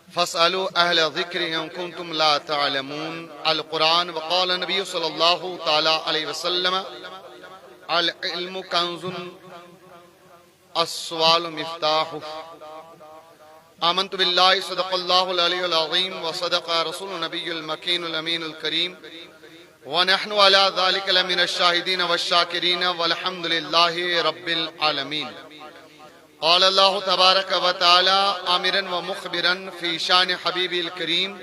فاسألوا أهل الذكر إن كنتم لا تعلمون. القرآن. وقال النبي صلى الله تعالى عليه وسلم العلم كنز السؤال مفتاحه. آمنت بالله صدق الله العلي العظيم وصدق رسول النبي المكين الأمين الكريم ونحن على ذلك لمن الشاهدين والشاكرين والحمد لله رب العالمين. قال الله تبارك وتعالى آمرا ومخبرا في شان حبيبه الكريم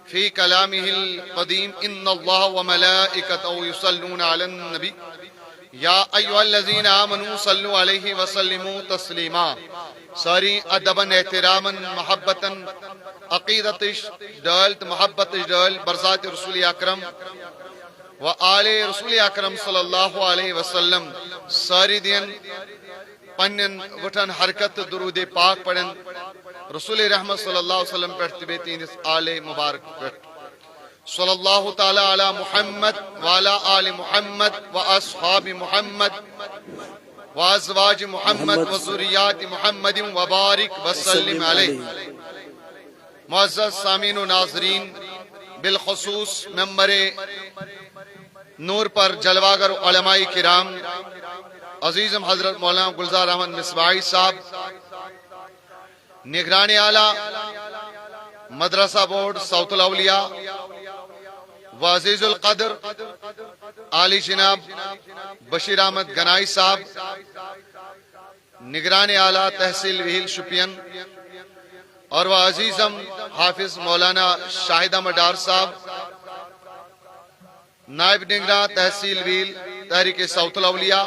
في كلامه القديم إن الله وملائكته يصلون على النبي يا أيها الذين آمنوا صلوا عليه وسلموا تسليما. ساری ادباً احتراما محبتاً عقیدتش ڈالت محبتش ڈال برذات رسول اکرم و آل رسول اکرم صلی اللہ علیہ وسلم ساری دین پنن وٹھن حرکت درود پاک پڑھن رسول رحمت صلی اللہ علیہ وسلم پڑھتے بیتین اس آل مبارک پڑھ صلی اللہ تعالی علی محمد وعلی آل محمد و اصحاب محمد وازواج محمد وذریات محمد وبارک وسلم علیہ. معزز سامعین و ناظرین، بالخصوص ممبر نور پر جلواگر علماء کرام عزیزم حضرت مولانا گلزار احمد مصباحی صاحب، نگران اعلیٰ مدرسہ بورڈ سوت الاولیاء وعزیز القدر عالی جناب بشیر احمد گنائی صاحب، نگران اعلیٰ تحصیل وہیل شپین، اور عزیزم حافظ مولانا شاہد احمد ڈار صاحب، نائب نگراں تحصیل وہیل تحریک سوت الاولیاء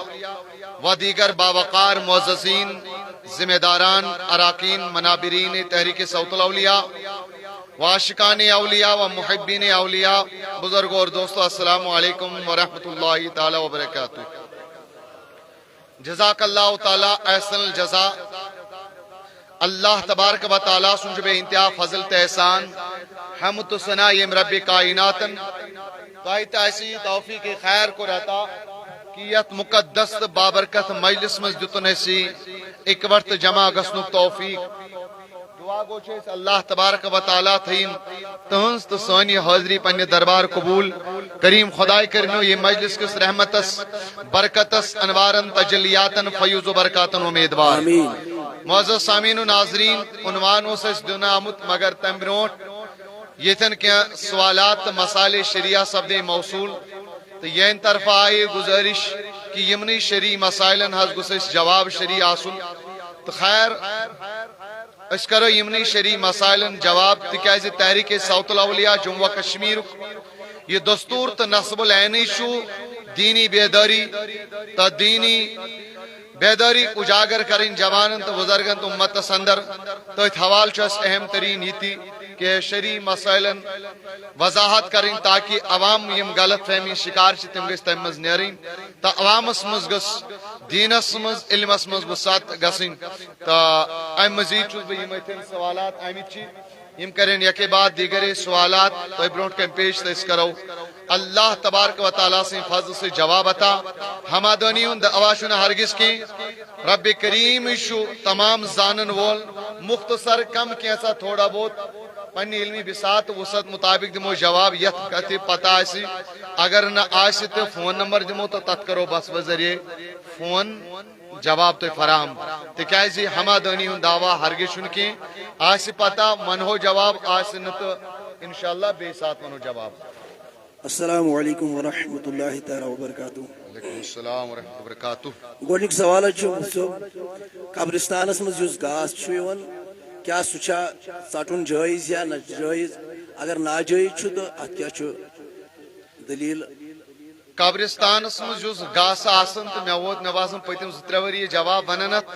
و دیگر باوقار معززین ذمہ داران اراکین منابرین تحریک سوت الاولیاء وعاشقان اولیاء و محبین اولیاء، بزرگوں اور دوستو، السلام علیکم ورحمۃ اللہ تعالی وبرکاتہ. جزاک اللہ تعالی احسن الجزا. اللہ تبارک و تعالی سنجھ بے انتہا فضل تحسان حمد و ثنا یم رب کائناتن تاہت ایسی توفیق خیر کو رہتا کیت مقدس بابرکت مجلس مز دتن ایسی ایک وقت جمع گسنک توفیق. دعا گوچھے اللہ تبارک و تعالی تھین تہنز تو سانی حاضری پنی دربار قبول کریم خدای کرنو یہ مجلس کس رحمتس برکتس انوارن تجلیاتن فیوز و برکاتن امیدوار. معزز سامعین و ناظرین، عنوانوں سے اس دنیا آمد مگر تمبرونٹ یتن کے سوالات مسائل شریعہ سبد موصول تو یہ ان طرف آئے گزارش کہ یمنی شریع مسائلن حض گسس جواب شریع آسن تو خیر اس کرو یمنی شریع مسائلن جواب تکیز تحریک سوت الاولیاء جموں و کشمیر یہ دستور تو نصب العینی شو دینی بیداری تا دینی بیداری اجاگر کریں جوانن تو بزرگن تو امت سندر تو ات حوال چو اس اہم ترین ہی تھی کہ شریع مسائلن وضاحت کریں تاکہ عوام یم غلط فہمی شکار چھ تم گس تمز نیرین تا عوام اسمز گس دین اسمز علم اسمز بسات گسین تا ایم مزید چوز بہ یم اتن سوالات آمد چی یم کریں یکے بعد دیگر سوالات تو برونٹ کے پیش تیس کرو. اللہ تبارک و تعالیٰ سے فضل سے جواب عطا ہما دونیون دا اواشون ہرگز کی رب کریم شو تمام زانن وول مختصر کم کیسا تھوڑا بہت پنی علمی بسات وسط مطابق دمو جواب یت کتی پتہ آسی اگر نہ آسی تو فون نمبر دمو تو تت کرو بس بذریعے فون جواب تو فراہم تکیازی ہما دونیون دعویٰ ہرگز شن کی آسی پتہ منہو جواب آسی نتو انشاءاللہ بے ساتھ منہو جواب. السلام علیکم ورحمۃ اللہ تعالی وبرکاتہ. وعلیکم السلام ورحمۃ اللہ وبرکاتہ. گوڈنک سوال قبرستانس مز یس گاس کیا سہ ژٹن جائز یا ناجائز اگر ناجائز تو ات کیا دلیل. قبرستانس مز یس گاس آسن تو مے ووت مے باسان پتم 2-3 ؤری جواب ونن ات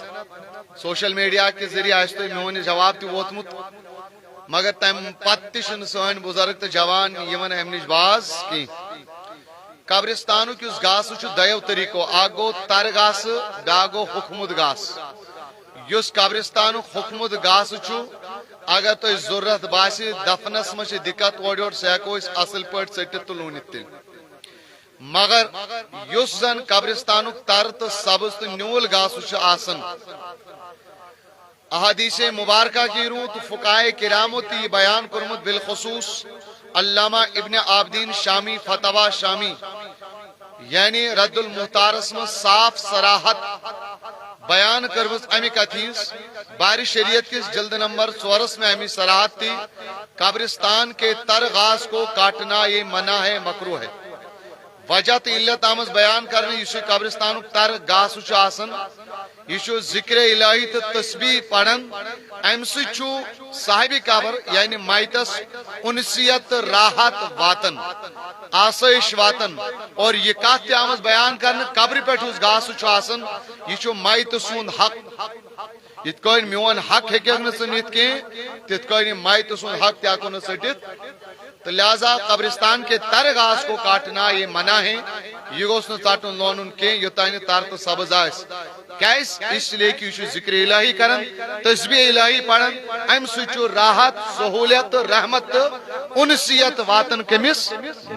سوشل میڈیا کے ذریعہ آس تو میون جواب تہ ووتمت مگر تم پتہ چھ سن بزرگ تو جوان یمن امہ نش باز کی. قبرستانک اس گاس دیو طریقو اکھ گو تر گاس بیاکھ گو حکمت گاس. اس قبرستان حکمت گاس اگر تہ ضرورت باسی دفنس مجھ دقت اور یور سہ ہیکو اصل پہ ٹھٹت تو لونت تہ مگر اس زن قبرستانک تر تو سبز تو نیول گاس آسن احادیث مبارکہ کی روح تو فقائے کرامت یہ بیان کرمت بالخصوص علامہ ابن عابدین شامی فتویٰ شامی یعنی رد المحتارس میں صاف صراحت بیان کرمت امیک حدیث باری شریعت کس جلد نمبر 4 میں امی صراحت تھی قبرستان کے تر گھاس کو کاٹنا یہ منع ہے مکروہ ہے وجہ تو علت آمز بیان کرنے یہ قبرستان تر گھاس آسن یہ ذکر الہی تو تسبیح پڑھن ام سو صاحب قبر یعنی میتس انسیت راحت واتن آسائش واتن اور یہ کات آمز بیان کرنے قبر پہ اس گھاس آسن یہ میت سون حق یت کن میون حق ہیکہ نہ سنت کی تت کن میت سون حق تہ ہیکو نہ سٹت تو لہذا قبرستان کے تر گھاس کو کاٹنا یہ منع ہے یہ گوس نہ ژٹن لونن کی یوتانہ تر تو سبز آس کیس اس لیے کہ یہ ذکر الہی کرن تسبیح الہی پڑھن ام سچو راحت سہولت رحمت انسیت واتن کمس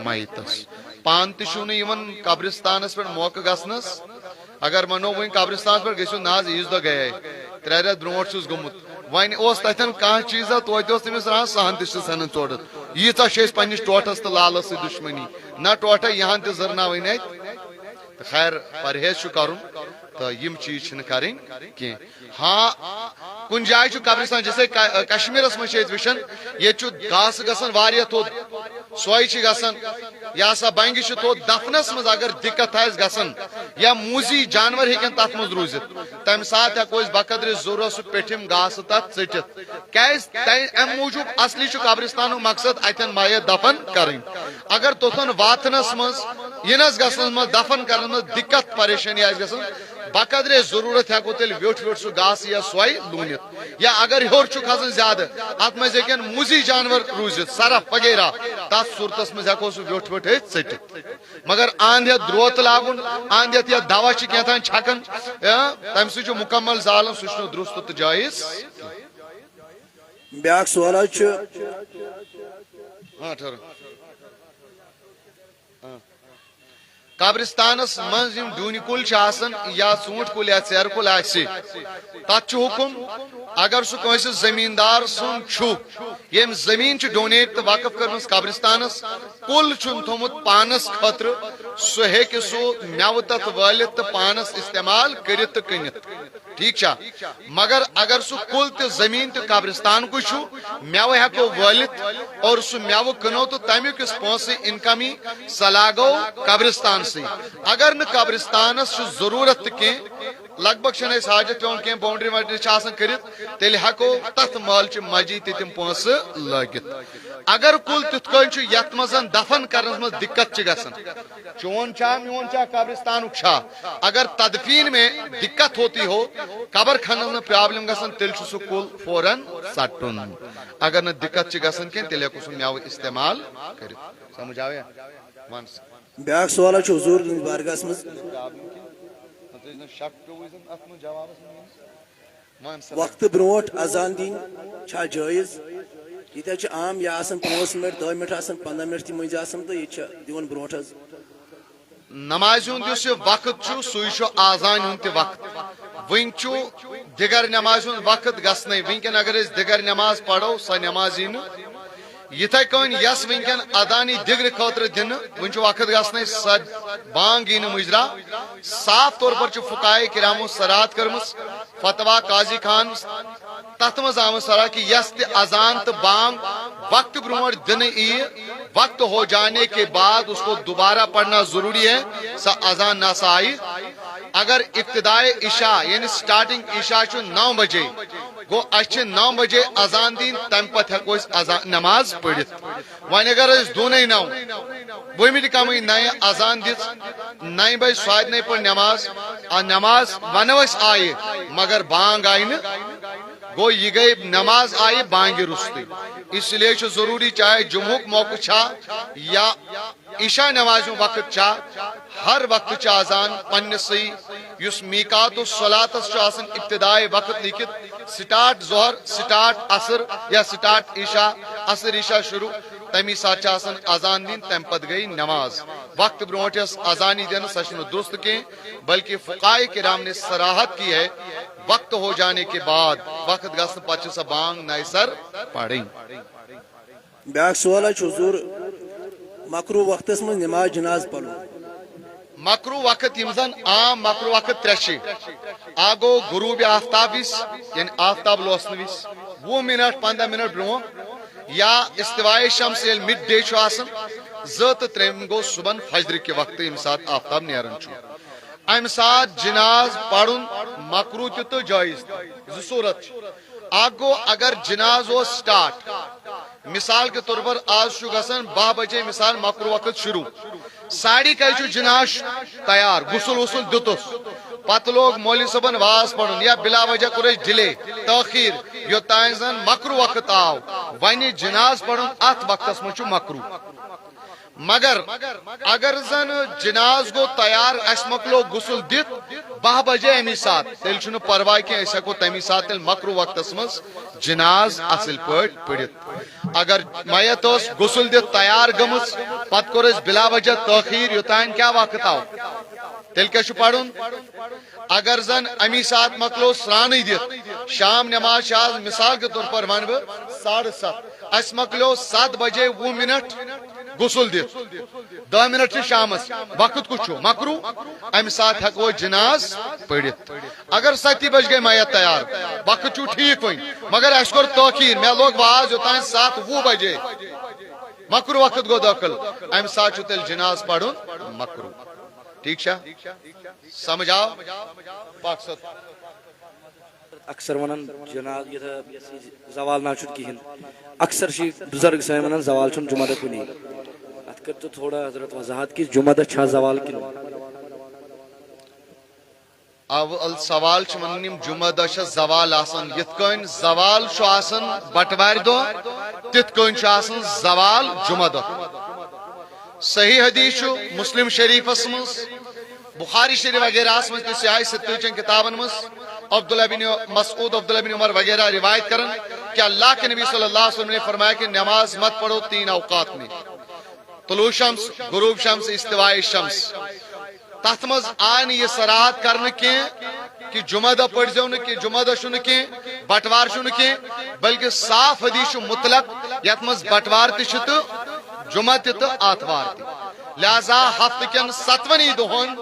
میتس پان تشو یمن قبرستانس پر موقع گسنس اگر منو ون قبرستان پر گژھو ناز عیز دہ گئے 3 رٮ۪تھ برونٹھ چھُس گوٚمُت وۄنۍ اوس تتٮ۪ن کانٛہہ چیٖزا توتہِ اوس تٔمِس رہان سہن تہِ چھِ ژھٕنان ژوٚٹِتھ ییٖژاہ چھِ أسۍ پننِس ٹوٹھس تہٕ لالس سۭتۍ دُشمنی نہ ٹوٹھے یہان تہِ زرناوٕنۍ اتہِ تہٕ خیر پرہیز چھُ کرُن تو یم چیز چھنہٕ کرٕنۍ کینٛہہ ہاں کُنہِ جایہِ چھُ قبرستان جیسے کشمیرس منٛز چھِ أسۍ وٕچھان ییٚتہِ چھُ گاسہٕ گژھان واریاہ تھوٚد سۄے چھِ گژھان یا سا بنگہِ چھِ تھوٚد دفنس منٛز اگر دقت آسہِ گژھان یا موٗزی جانور ہیٚکن تتھ منٛز روٗزِتھ تمہِ ساتہٕ ہٮ۪کو أسۍ بقدرِ ضروٗرت سُہ پیٚٹھِم گاسہٕ تتھ ژٔٹِتھ کیازِ امہِ موٗجوٗب اصلی چھُ قبرستانُک مقصد اتٮ۪ن میت دفن کرٕنۍ اگر توٚتن واتنس منٛز یِنس گژھنس منٛز دفن کرنس منٛز دقت پریشٲنی آسہِ گژھان بقدر ضرورت ہیکو تیل ویوٹ ویوٹ سہ گاسہ یا سوے لونت یا اگر ہور چھ کھسان زیادہ ات مز ہیکن موزی جانور روزت سرف وغیرہ تس صورتس مز ہیکو سہ ویوٹ ویوٹ ژٹِتھ مگر آند ہیت دروت لاگن آند ہیت یا دوا چھ کیتھان چھکن تم سہ مکمل زالن سہ درست تو جائز بیاکھ سوال چھ قبرستانس مز ڈونہ کل یا ژوٗنٛٹھۍ کُل یا ژیرٕ کُل آسہِ تتھ چھُ حکم اگر سُہ کٲنٛسہِ زمیٖندار سُنٛد چھُ ییٚمۍ زمیٖن چھِ ڈونیٹ تہٕ وقف کٔرمٕژ قبرستانس کُل چھُن تھوٚمُت پانس خٲطرٕ سُہ ہیٚکہِ سُہ مٮ۪وٕ تتھ وٲلِتھ تہٕ پانس استعمال کٔرِتھ تہٕ کٕنِتھ ٹھیک چھا مگر اگر سُہ کُل تہٕ زمیٖن تہٕ قبرستان کُے چھُ مٮ۪وٕ ہیٚکو وٲلِتھ اور سُہ مٮ۪وٕ کٕنو تہٕ تمیُک یُس پونٛسہٕ انکمی سۄ لاگو قبرستان اگر نہ قبرستانس ضرورت تہ لگ بھگ چھ حاجت پیون کی باؤنڈری وانڈری کرت تیل ہیکو تت مالچہ مجی تم پونسہ لگت اگر کل تت کن یت مز دفن کرنس مز دقت گژھان چون چھا میون چھا قبرستان چھا اگر تدفین میں دقت ہوتی ہو قبر کھنس میں پرابلم گژھان تیل سہ کل فوراً ژٹن اگر نہ دقت گژھان کی تیل ہیکو سہ میوٕ استعمال کرت سمجھ آیا بیاکھ سوال چھ حضور بارگاہس مز وقت برونٹ اذان دین چھا جائز یہ عام یہ 5 منٹ 2 منٹ 15 منٹ مز تو یہ دون برونٹ نماز ہند وقت سہ آذان ہند وقت ون دگر نماز وقت گھنے ونکن اگر دگر نماز پڑھو سہ نماز یہ یتھے کن یس ونکن ادانی دگر خاطر دن ون وقت گھنے سہ بانگ یہ مجرا صاف طور پر فقائے کرامو سرات کرمس فتویٰ قاضی خان تت مز آمت سرا کہ یس تہ اذان تو بانگ وقت برونٹ دن وقت ہو جانے کے بعد اس کو دوبارہ پڑھنا ضروری ہے سا اذان نہ سا آئی اگر ابتدائے عشاء یعنی سٹارٹنگ عشاء 9 بجے گو اچھے 9 بجے اذان دین تم پتہ ہیکو نماز پڑھت ون اگر دونوں 9 وہمت کم 9 اذان دس 9 بجے سواد نہیں پڑھ نماز ونو آئے مگر بانگ آئی نا گو یہ گئی نماز آئی بانگ رستے اس لیے ضروری چاہے جمعہ موقع چھا یا عشاء نماز وقت چھا ہر وقت چھ اذان پنسے اس میقات الصلاۃ ابتدائے وقت لکھت سٹارٹ ظہر سٹارٹ عصر یا سٹارٹ عشاء عصر عشاء شروع تمی سات اذان دین تم پت گئی نماز وقت برونٹس اذانی دن سچن درست کی بلکہ فقائے کرام نے صراحت کی ہے وقت ہو جانے کے بعد وقت گھن پتہ سا بانگ نئے سر پڑھیں. بیاکھ سوال حضور مکرو وقتس من نماز جناز پڑھو. مکرو وقت یم زن عام مکرو وقت ترے گو غروب آفتاب وز یعنی آفتاب لوسن وز 20 منٹ 15 منٹ برو یا استوائے شمس یل مڈ ڈے زٕ تہٕ ترٛیٚیِم گو صبح فجر کے وقت یم سات آفتاب نیران ام سات جناز پڑھن مکرو تو جائز زٕ صورت گو اگر جناز ہو سٹارٹ مثال کے طور پر آج گھن 12 بجے مثال مکرو وقت شروع 10:30 جناز تیار غسل وسل دتس پتہ لوگ مولوی صبن واز پڑھن یا بلا وجہ کور ڈلے تاخیر یوتان زن مکرو وقت آو ون جناز پڑھن ات وقتس مچ مکرو. مگر اگر زن جناز گو تیار اس مکلو غسل دت 12 بجے امی سات تیل چھن پرواہ کی اس کو تمی سات تیل مکرو وقتس مز جناز اصل پٹ پڑت. اگر میت اس غسل دت تیار گمس پت کور اس بلا وجہ تاخیر یوتان کیا وقت آو تیل کیا پڑھن. اگر زن امی سات مکلو سرانی دت شام نماز شاز مثال کے طور پر ون 7:30 اس مکلو 7 بجے 20 منٹ غسل دت 10 منٹ شامس وقت کچھ مکرو ام سات ہکو جناز پڑت. اگر 7 بج گئے میت تیار وقت ٹھیک ون مگر اس کور تاخیر مے لوگ واز یوتان 7:20 بجے مکرو وقت گو داخل ام سات تیل جناز پڑھن مکرو. ٹھیک شا سمجھ آو پاک ست اکثر ونان جناز یہ زوال نہ چھٹ کہین اکثر بزرگ سین ونان زوال چھن جمعہ دہ کنی ات کر تو تھوڑا حضرت وضاحت کی جمعہ دہ چھا زوال کن. اول سوال چھ وننم جمعہ دہ چھ زوال آسن یت کن زوال چھ آسن بٹوار دہ تت کن چھ آسن زوال جمعہ دہ. صحیح حدیث مسلم شریفس مز بخاری شریف وغیرہ من سیاہ ستچن کتابن مز عبداللہ بن مسعود عبداللہ بن عمر وغیرہ روایت کرن کہ اللہ کے نبی صلی اللہ علیہ وسلم نے فرمایا کہ نماز مت پڑھو 3 اوقات میں طلوع شمس غروب شمس استواء شمس. تت مز آن یہ صراحت کرنے کی کہ جمعہ دہ پڑھ جو کہ جمعہ دہ چھ کی بٹوار چھ کی بلکہ صاف حدیث مطلق یت مز بٹوار تہ تو جمعہ تہ تو آتوار تہ. لہذا ہفتہ کن 7 دہن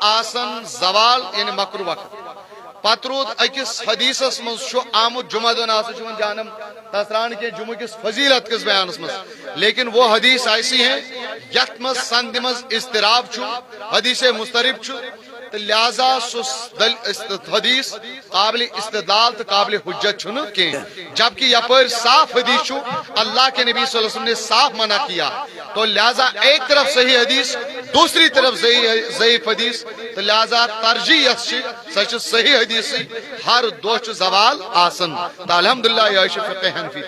آسن زوال یعنی مکرو وقت. پتہ رود اکس حدیثس مز آمت جمعہ دہ نا جانم تسران کے جمعہ کس فضیلت کس بیانس مز لیکن وہ حدیث ایسی ہیں یت مز سند مز اضطراب حدیث مضطرب تو لہذا حدیث قابل استدلال تو قابل حجت کی جبکہ یپر صاف حدیث اللہ کے نبی صلی اللہ علیہ وسلم نے صاف منع کیا. تو لہذا ایک طرف صحیح حدیث دوسری طرف ضعیف حدیث تو لہذا ترجیح سچ صحیح حدیث ہر دو زوال آسن. تو الحمدللہ یہ فقہ حنفی.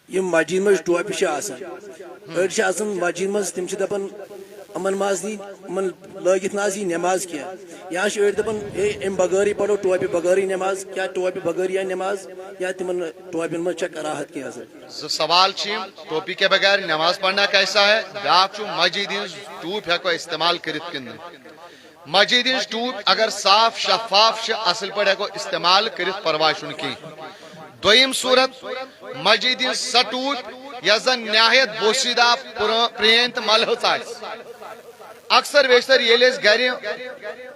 یم مسجد مز ٹوپہ آسان مسجد مز تم دپان امن ماز نی امن لگت نا نماز کی یا دپان ہے ام بغیر پڑھو ٹوپہ بغیر نماز کیا ٹوپہ بغیر یا نماز یا تمن ٹوپن مز کراہت کی سوال ٹوپی کے بغیر نماز پڑھنا کیسا ہے. بیاکھ مسجد ہز ٹوپ ہیکو استعمال کرت کن مسجد ہز ٹوپ اگر صاف شفاف اصل پہ ہیکو استعمال کرت پرواہ چھ کی. دویم صورت مسجد ہز سا ٹوپ یا زن نہایت بوسیدہ پرین تو ملحت اکثر بیشتر یل گھر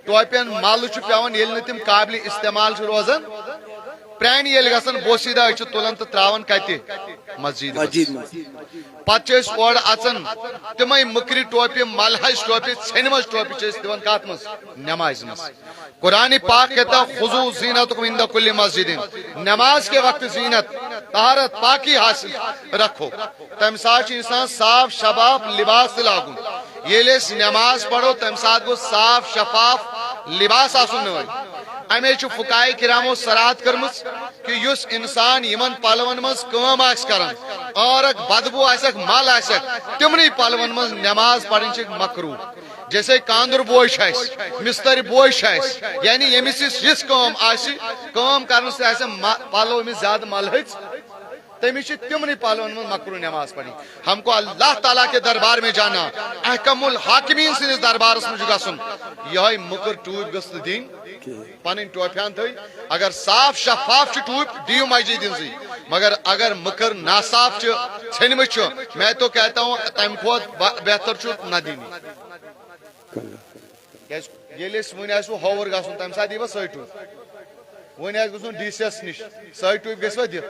ٹوپین مل پیوان یل تم قابل استعمال روزان پرانی یل گھن بوسیدہ تلان تو تراوان کت مسجد پتہ اور اچان تمے مکری ٹوپہ ملحج ٹوپہ ژھنمژ ٹوپہ دان کت مز نماز مز. قرآن پاک کہتا خذو زینتکم عند کل مسجد نماز کے وقت زینت طہارت پاکی حاصل رکھو. تم سات انسان صاف شفاف لباس لاگن یل نماز پڑھو تم سات گو صاف شفاف لباس آسن. امی فقائے کرامو صراحت کرمس کہ یس انسان یمن پلون مز کام کران اور بدبو آسک مل آسک تمنی پلون مز نماز پڑھن مکروہ. جیسے کاندر بوے مستر بوے یعنی یمس یس کام کرنے سے ایسے پالو امس زیادہ ملحچ تمس تمن پالون من مکرو نماز پڑھی. ہم کو اللہ تعالیٰ کے دربار میں جانا, احکم الحاکمین سندس دربارس مجھ گھن یہ مکر ٹوپ گھس دین پن ٹوپیان تھی. اگر صاف شفاف ٹوپ دیو مسجد دن مگر اگر مکر ناصاف ژھنم میں تو کہتا ہوں تمہ کھت بہتر نہ دینی. ون آسو ہور گھن تمہ سات دیوا سی ٹوپ, ون گھن ڈی سی ایس نش سی ٹوپ گھسوا دت.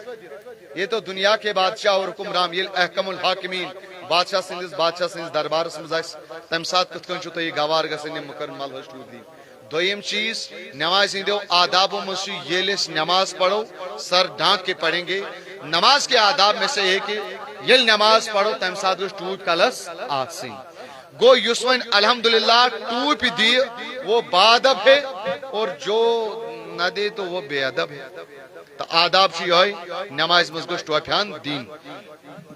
یہ تو دنیا کے بادشاہ اور حکمران یل احکم الحاکمین بادشاہ سندس دربارس مز تمہ سات کت کن تھی گوار گھن مکر ملحچ ٹوپ دین. دویم چیز نماز ہندو آدابوں میں سے یہ نماز پڑھو سر ڈھانک کے پڑھیں گے. نماز کے آداب میں سے یہ کہ یہ نماز پڑھو تم ساتھ ٹوپ کلس آسین. گو یس ون الحمدللہ ٹوپ دی وہ بادب ہے اور جو نہ دے تو وہ بے ادب ہے. تو آداب یہ نماز مز گوش ٹوپیان دین.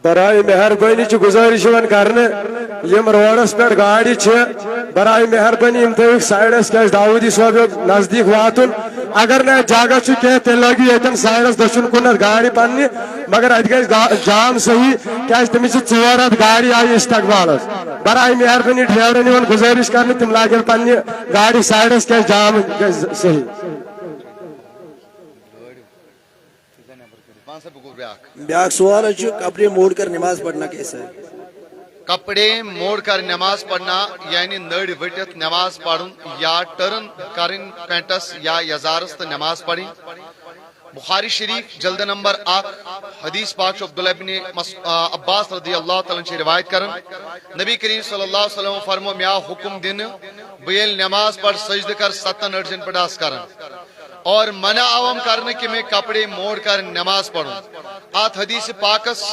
برائے مہربانی گزارش کرنے یم روڈس پہ گاڑی برائے مہربانی سائڈس کیا داؤدی صوب نزدیک واتن. اگر نا جگہ کی تیل لگی یتن سائڈس دچن کن گاڑی پنہ مگر ات گھر جام صحیح کیا تمس ژور ہتھ گاڑی آئی استقبال. برائے مہربانی ڈرائیورن گزارش کرنے تم لاگن پنہ گاڑی سائڈس کیا جام صحیح. بیاکھ سوال کپڑے موڑ کر نماز پڑھنا کیسا ہے؟ کپڑے موڑ کر نماز پڑھنا یعنی نڑ وٹت نماز پڑھن یا ٹرن کرن پینٹس یا یزارس تو نماز پڑھی. بخاری شریف جلد نمبر 1 حدیث پاک عبداللہ بن عباس رضی اللہ تعالیٰ روایت کرن نبی کریم صلی اللہ علیہ وسلم فرمو میا حکم دن بیل نماز پڑھ سجد کر 7 اڑجن پڑاس کرن اور منع عوام کرنے کہ میں کپڑے موڑ کر نماز پڑھوں. آت حدیث پاکس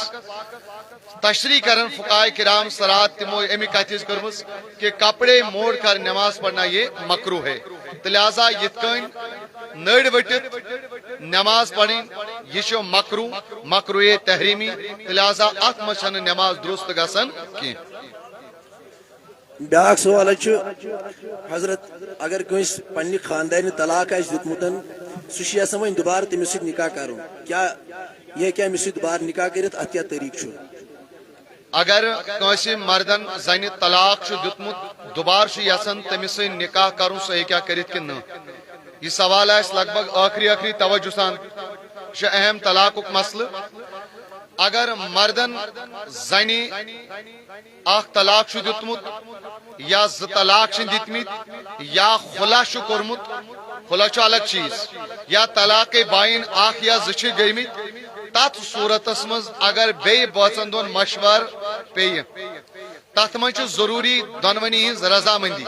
تشریح کرن فقہائے کرام سرات تمو امی کتیز کرمس کہ کپڑے موڑ کر نماز پڑھنا یہ مکروہ ہے. لہذا یتکن نڑ وٹت نماز پڑھیں یہ مکروہ تحریمی. لہذا ات مچھن نماز درست گسن کی. بیاکھ سوال حضرت اگر کنس پنہ خاندان طلاق دتمت سہ ون دوبارہ تمس ست نکاح کرو کیا یہ کیا امس دوبارہ نکاح کرت ات کیا طریقہ چھ؟ اگر کنس مردن زن طلاق دتمت دوبارہ یسن تمس نکاح کرن سہ کیا کرت کہ نہ. یہ سوال ہے لگ بھگ آخری توجہ سان اہم طلاق مسئلہ. اگر مردن زنی اخ طلاق دتمت یا ز طلاق دتمت یا خلا کورمت, خلا الگ چیز, یا طلاق بائن اخ یا ز گمت تت صورتس مز اگر بی بچن دون مشور پی تت من ضروری دونونی ہز رضامندی.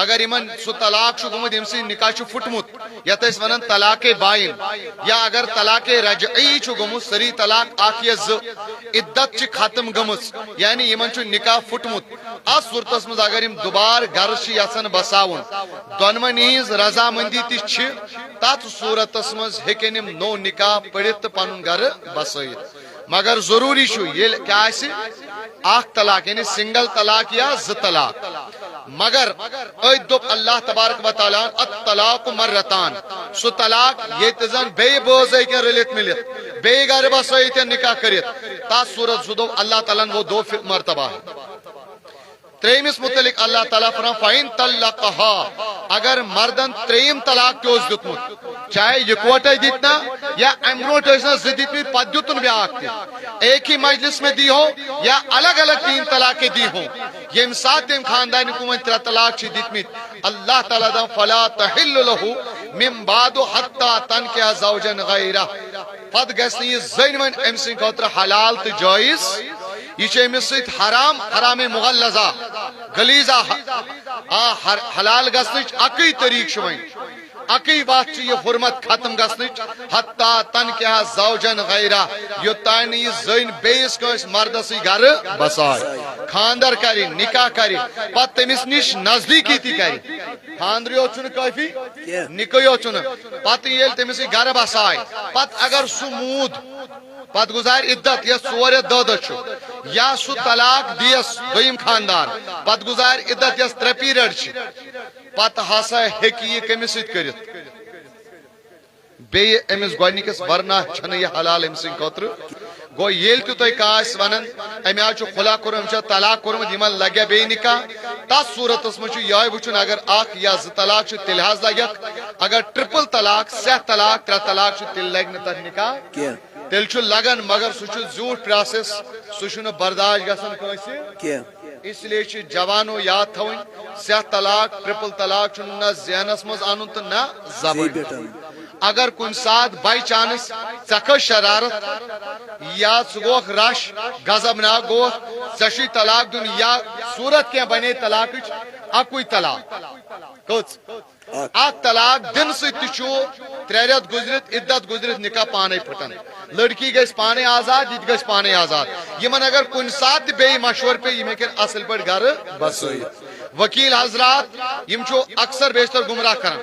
اگر ان سہ طلاق گومت یم سی نکاح پھٹمت یت ونان طلاق بائن, یا اگر طلاق رجعی گومت سری طلاق اخ یا ز عدت ختم گمت یعنی ان نکاح پھٹمت, اس صورتس مز اگر دوبار گھر یژھان بساون دونونی ہز رضامندی تہ تت صورتس مز ہیکن نو نکاح پڑھت تو پن گھر بسائت. مگر ضروری یہ کیا اخ طلاق یعنی سنگل طلاق یا ز طلاق. مگر دپ اللہ تبارک و تعالیٰ الطلاق مرتان سہ طلاق یہ زن بی بوز رلت ملت بی گھر بسائت نکاح کرت تس صورت سہ دو اللہ تعالیٰ وہ 2 مرتبہ. تریمس متعلق اللہ تعالیٰ فرمان فَإِن طَلَّقَهَا اگر مردن تریم طلاق تہ دتمت چاہے یکوٹے دتنا یا ام برونٹ ز دتمت پتہ دتن بیاکھ تہ ایک ہی مجلس میں دی ہو یا الگ الگ 3 طلاقیں دی ہوں, یم سات تم خاندان کو 3 طلاق دتمت اللہ تعالیٰ دم فلا تحل له من بعد حتى تنكح زوجا غیرہ پتہ گژھِ یہ زن ون ام سن خاطر حلال تو جائز. یہ امس ست حرام مغلظہ غلیظہ حلال گھنچ اکی طریقہ ون اکی بات یہ حرمت ختم گھنچ حتی تنکح زوجا غیرہ یوتان یہ زن بیس کنس مردس گھر بسائے خاندر کری نکاح کری پتہ تمس نش نزدیکی تہ کری. خاندر یوت چھ کافی نکاح یوت چھ پتہ یل تمس گھر بسائے پتہ اگر سہ مود پت گزار عدت یس 4 دہ یا سہ طلاق دیس دویم خاندان پت گزار عدت یس 3 پیریڈ پت ہسا ہیکہ یہ کمس ست کرت بیٚیہِ أمِس گۄڈنِکِس ورنہ چھنہٕ یہِ حلال أمۍ سٕنٛدِ خٲطرٕ گوٚو ییٚلہِ تہِ تُہۍ کانٛہہ آسہِ ونان أمۍ حظ چھُ خُلا کوٚرمُت أمۍ چھا طلاق کوٚرمُت یِمن لگیا بیٚیہِ نکاح تتھ صوٗرتس منٛز چھُ یِہوے وٕچھُن اگر 1 یا 2 طلاق چھُ تیٚلہِ حظ لگٮ۪کھ اگر ٹرپل طلاق 3 طلاق 3 طلاق چھُ تیٚلہِ لگہِ نہٕ تتھ نکاح تیٚلہِ چھُ لگان مگر سُہ چھُ زیوٗٹھ پراسیس سُہ چھُنہٕ برداش گژھان کٲنٛسہِ اس لیے چھِ جوانو یاد تھاوٕنۍ 3 طلاق ٹرپل طلاق چھُنہٕ نہ ذہنس منٛز انُن تہٕ نہ زبٲنۍ اگر کُنہِ ساتہٕ باے چانس ژےٚ کھٔژ شرارت یا ژٕ گوکھ رش غضب ناک گوکھ ژےٚ چھُے طلاق دیُن یا صوٗرت کینٛہہ بنے طلاقٕچ 1 طلاق کٔژ 1 طلاق دِنہٕ سۭتۍ تہِ چھُ 3 رٮ۪تھ گُزرِتھ عدت گُزرِتھ نکاح پانے پھٹان لڑکی گژھِ پانے آزاد یہِ تہِ گژھِ پانے آزاد یِمن اگر کُنہِ ساتہٕ تہِ بیٚیہِ مشورٕ پیٚیہِ یِم ہیٚکن اصل پٲٹھۍ گرٕ بسٲیِتھ وکیل حضرات یم چھو اکثر بیشتر گمراہ کران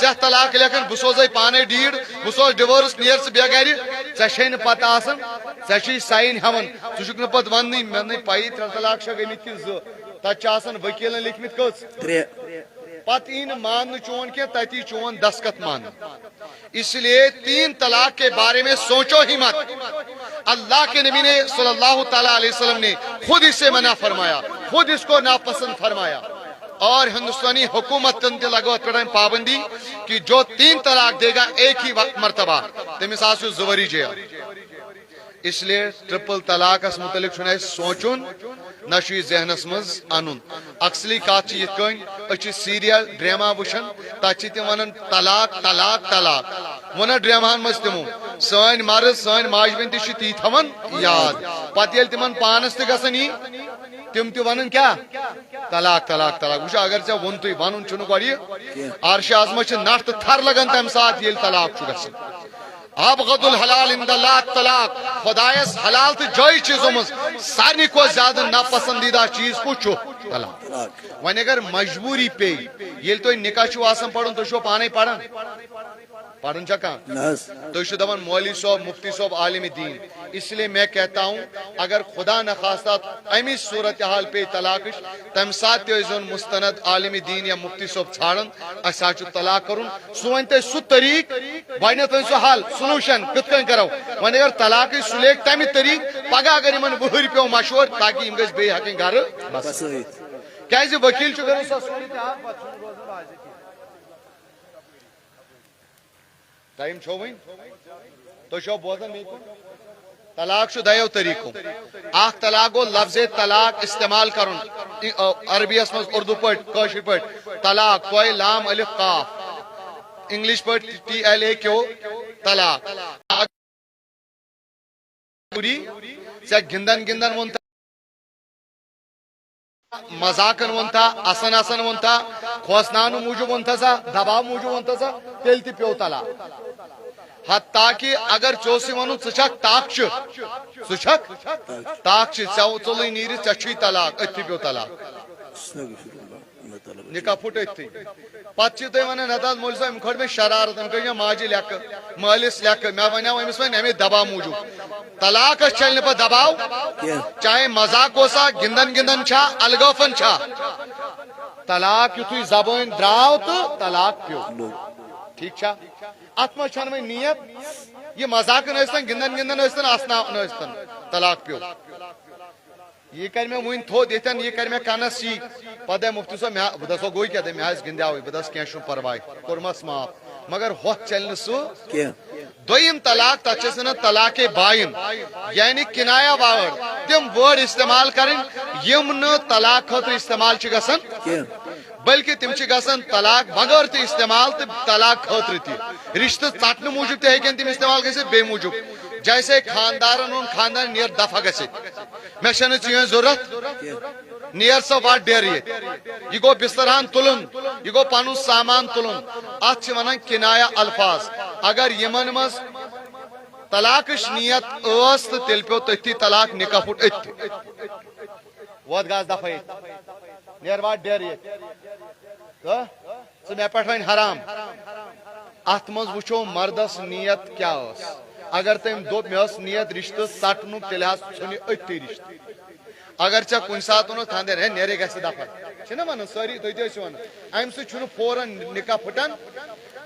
3 طلاق لیکن بہ سوزے پانے ڈیڈ بہ سوز ڈیورس نیر سے بے گھر ژے نہٕ پتہ آسان ژے چھی سائن ہیون ژٕ چھُکھ نہٕ پتہٕ وننٕے مےٚ نٕے پایی 3 طلاق چھا گٔمٕتۍ کِنہٕ 2 تتہِ چھِ آسان وکیلن لیکھمٕتۍ کٔژ 3 پتہٕ یی نہٕ ماننہٕ چون کینٛہہ تتی یی چون دستخط ماننہٕ اس لیے 3 طلاق کے بارے میں سوچو ہی مت اللہ کے نبی نے صلی اللہ تعالی علیہ وسلم نے خود اسے منع فرمایا خود اس کو ناپسند فرمایا اور ہندوستانی حکومت تنتے لگو پڑھائیں پابندی کہ جو 3 طلاق دے گا ایک ہی وقت مرتبہ تمس آسو زوری جیل اس لیے ٹرپل طلاق اس متعلق چھُنہٕ اَسہِ سونچُن نہ چھُ یہِ ذہنس منٛز انُن اکثلی کتھ چھِ یِتھ کٔنۍ أسۍ چھِ سیریل ڈراما وٕچھان تتھ چھِ تِم ونان طلاق طلاق طلاق ووٚننا ڈراماہن منٛز تِمو سٲنۍ مرد سٲنۍ ماجہِ بیٚنہِ تہِ چھِ تی تھاوان یاد پتہٕ ییٚلہِ تِمن پانس تہِ گژھان یی تِم تہِ ونان کیٛاہ طلاق طلاق طلاق وٕچھ اگر ژےٚ ووٚنتُے ونُن چھُنہٕ گۄڈٕ یہِ عرشِ عظمت چھِ نٹھ تہٕ تھر لگان تمہِ ساتہٕ ییٚلہِ طلاق چھُ گژھان ابغض الحلال عند اللہ طلاق خدایس حلال تو جائز چیزوں مز سارے کو زیادہ ناپسندیدہ چیز کو چھو طلاق وۄنۍ اگر مجبوری پے ییٚلہِ تۄہہِ نکاح چھُو آسان پرُن تُہۍ چھُوا پانے پران پڑھن چھا کہاں تو دپان مولوی صاحب مفتی صاحب عالم دین اس لیے میں کہتا ہوں اگر خدا نخواستہ امی صورتحال پہ طلاق تمہ سات تہ مستند عالم دین یا مفتی صاحب ژھانڈان اس طلاق کرن سہ ون تہ سہ طریق گۄڈنیتھ ون سہ حل سلوشن کت کن کرو ون اگر طلاق سہ لیکھ تمہ طریق پگہ اگر ان وہر پیو مشور تاکہ یم گھس بیٚیہِ ہیٚکن گھر بسٲیِتھ کیازِ وکیل چھُ کران سۄ صورتحال پتہٕ چھُنہٕ روزان واضح ٹائم چھو وین تو چھو بوزن میں طلاق چھو دیو طریقوں اخ طلاق گو لفظ طلاق استعمال کرن عربی اس مز اردو پٹ کاشر پٹ طلاق کوئی لام الف قاف English put T L A Q طلاق پوری سے گندن گندن ون مذاکن ون تھا اسن اسن ون تھا کھوسنان موجود ون تھا سا دباؤ موجود ون تھا سا تیل تی پیو طلاق حتیٰ کہ اگر چوسی ونو ژھک طاق ژھک طاق ژولی نیری ژھی طلاق اتھی پیو طلاق نکاح پھٹ اتھی پتہ تھی ونان نتہ مول صاحب کھڑ میں شرارت ام کہ ماجی لیکھ مالس لیکھ میں ونیو امس ون امی دباؤ موجود طلاق چلنے پہ دباؤ چاہے مذاق ہوسا گندن گندن چھا الگوفن چھا طلاق یتھے زبان دراو تو طلاق پیو ٹھیک چھا ات مز چھن وۄنۍ نیت یہ مذاق ٲسۍتن گندن گندن ٲسۍتن اسناون ٲسۍتن طلاق پیو یہ کر میں ون تھود یتن یہ کر میں کنس سی پتہ مفتی صاحب میں بہ دسو گوئی کیا میں حظ گندیاوے بہ دس کینٛہہ چھُنہٕ پرواے کوٚرمس معاف مگر ہوت چلنہ سہ دویم طلاق تتھ چھِ ونان طلاق باین یعنی کنایا ورڈ تم ورڈ استعمال کرن یم نہٕ طلاق خٲطرٕ استعمال چھِ گژھان بلکہ تم چھ گژھان طلاق بغیر تہ استعمال تو طلاق خاطر تہ رشتہ ژٹنہ موجود تہ ہیکن تم استعمال گژھِتھ بے موجود جیسے خاندارن ہن خاندان نیر دفع گژھِتھ مے چھنہ چٲنۍ ضرورت نیر سا وٹ ڈیر یہ گو بسترہن تلن یہ گو پن سامان تلن ات چھ ونان کنایا الفاظ اگر یمن مز طلاقش نیت ٲس تہ تیٚلہِ پیو تٔتھی طلاق نکاح پھٹ اتھی ووت گاس دفع نیر واٹ ڈیر ژٕ مےٚ پٮ۪ٹھ وۄنۍ حرام ات مز وچھو مردس نیت کیا اس اگر تم دو مے اس نیت رشتہ سٹنک تیل ژھنہ أتھی رشتہ اگر ژےٚ کُنہِ ساتہٕ ووٚنُتھ خانٛدار ہے نیرے گژھِ دفع چھِنہ ونان سٲری تُہۍ تہِ ٲسِو ونان امہِ سۭتۍ چھُنہٕ فوراً نکاح پھٹان